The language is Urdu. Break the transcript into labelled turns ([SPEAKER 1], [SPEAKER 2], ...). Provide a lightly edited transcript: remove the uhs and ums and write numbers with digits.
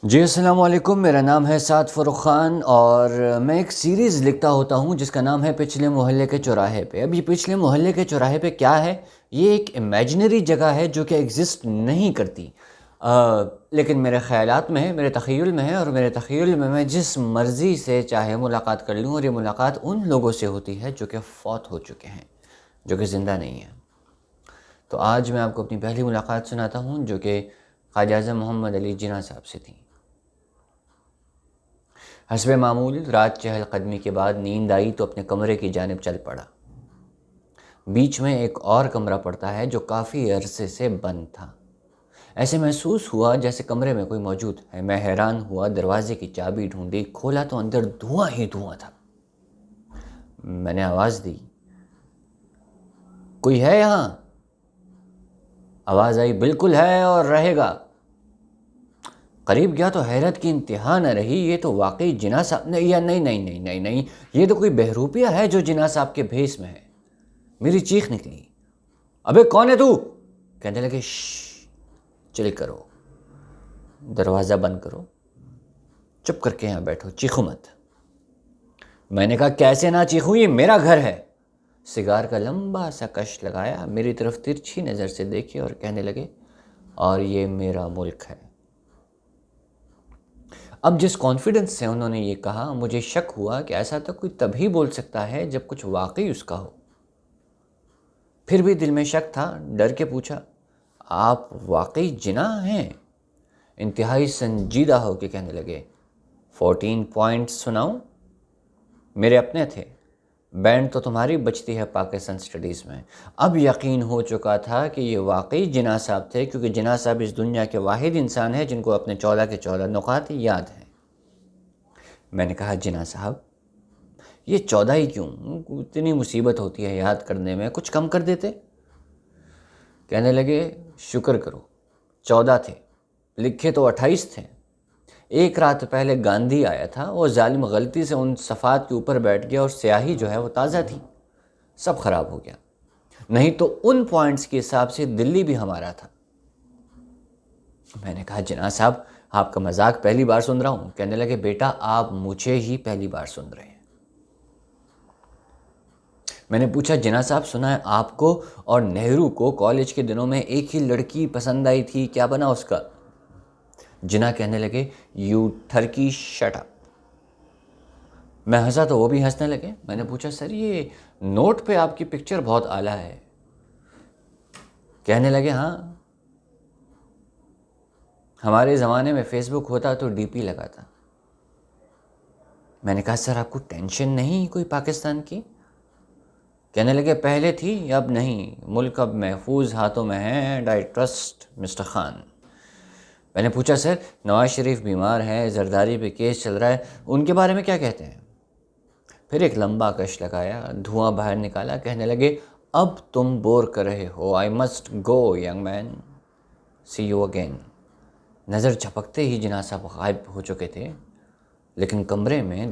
[SPEAKER 1] جی السلام علیکم، میرا نام ہے سعد فروخ خان اور میں ایک سیریز لکھتا ہوتا ہوں جس کا نام ہے پچھلے محلے کے چوراہے پہ۔ اب یہ پچھلے محلے کے چوراہے پہ کیا ہے؟ یہ ایک امیجنری جگہ ہے جو کہ ایگزسٹ نہیں کرتی، لیکن میرے خیالات میں ہے، میرے تخیل میں ہے، اور میرے تخیل میں جس مرضی سے چاہے ملاقات کر لوں، اور یہ ملاقات ان لوگوں سے ہوتی ہے جو کہ فوت ہو چکے ہیں، جو کہ زندہ نہیں ہیں۔ تو آج میں آپ کو اپنی پہلی ملاقات سناتا ہوں جو کہ خواجہ اعظم محمد علی جناح صاحب سے تھی۔ حسب معمول رات چہل قدمی کے بعد نیند آئی تو اپنے کمرے کی جانب چل پڑا۔ بیچ میں ایک اور کمرہ پڑتا ہے جو کافی عرصے سے بند تھا۔ ایسے محسوس ہوا جیسے کمرے میں کوئی موجود ہے۔ میں حیران ہوا، دروازے کی چابی ڈھونڈی، کھولا تو اندر دھواں ہی دھواں تھا۔ میں نے آواز دی، کوئی ہے یہاں؟ آواز آئی، بالکل ہے اور رہے گا۔ قریب گیا تو حیرت کی انتہا نہ رہی، یہ تو واقعی جناح صاحب نہیں، یا نہیں نہیں نہیں نہیں نہیں، یہ تو کوئی بہروپیہ ہے جو جناح صاحب کے بھیس میں ہے۔ میری چیخ نکلی، ابے کون ہے تو؟ کہنے لگے، شش، چل کرو، دروازہ بند کرو، چپ کر کے یہاں بیٹھو، چیخو مت۔ میں نے کہا، کیسے نہ چیخوں، یہ میرا گھر ہے۔ سگار کا لمبا سا کش لگایا، میری طرف ترچھی نظر سے دیکھے اور کہنے لگے، اور یہ میرا ملک ہے۔ اب جس کانفیڈنس سے انہوں نے یہ کہا، مجھے شک ہوا کہ ایسا تو کوئی تبھی بول سکتا ہے جب کچھ واقعی اس کا ہو۔ پھر بھی دل میں شک تھا، ڈر کے پوچھا، آپ واقعی جناح ہیں؟ انتہائی سنجیدہ ہو کے کہنے لگے، 14 پوائنٹس سناؤں؟ میرے اپنے تھے، بینڈ تو تمہاری بچتی ہے پاکستان سٹڈیز میں۔ اب یقین ہو چکا تھا کہ یہ واقعی جناح صاحب تھے، کیونکہ جناح صاحب اس دنیا کے واحد انسان ہیں جن کو اپنے 14 کے 14 نقاط یاد ہیں۔ میں نے کہا، جناح صاحب، یہ 14 ہی کیوں؟ اتنی مصیبت ہوتی ہے یاد کرنے میں، کچھ کم کر دیتے؟ کہنے لگے، شکر کرو، 14 تھے، لکھے تو 28 تھے۔ ایک رات پہلے گاندھی آیا تھا، وہ ظالم غلطی سے ان صفحات کے اوپر بیٹھ گیا اور سیاہی جو ہے وہ تازہ تھی، سب خراب ہو گیا، نہیں تو ان پوائنٹس کے حساب سے دلی بھی ہمارا تھا۔ میں نے کہا، جناح صاحب، آپ کا مذاق پہلی بار سن رہا ہوں۔ کہنے لگے، بیٹا آپ مجھے ہی پہلی بار سن رہے ہیں۔ میں نے پوچھا، جناح صاحب، سنا ہے آپ کو اور نہرو کو کالج کے دنوں میں ایک ہی لڑکی پسند آئی تھی، کیا بنا اس کا؟ جناح کہنے لگے، یو ٹرکی شٹ اپ۔ میں ہنسا تو وہ بھی ہنسنے لگے۔ میں نے پوچھا، سر یہ نوٹ پہ آپ کی پکچر بہت اعلیٰ ہے۔ کہنے لگے، ہاں، ہمارے زمانے میں فیس بک ہوتا تو ڈی پی لگاتا۔ میں نے کہا، سر آپ کو ٹینشن نہیں کوئی پاکستان کی؟ کہنے لگے، پہلے تھی، اب نہیں، ملک اب محفوظ ہاتھوں میں ہے، and I trust mister Khan. میں نے پوچھا، سر نواز شریف بیمار ہے، زرداری پہ کیس چل رہا ہے، ان کے بارے میں کیا کہتے ہیں؟ پھر ایک لمبا کش لگایا، دھواں باہر نکالا، کہنے لگے، اب تم بور کر رہے ہو، I must go young man, see you again. نظر جھپکتے ہی جناح صاحب غائب ہو چکے تھے، لیکن کمرے میں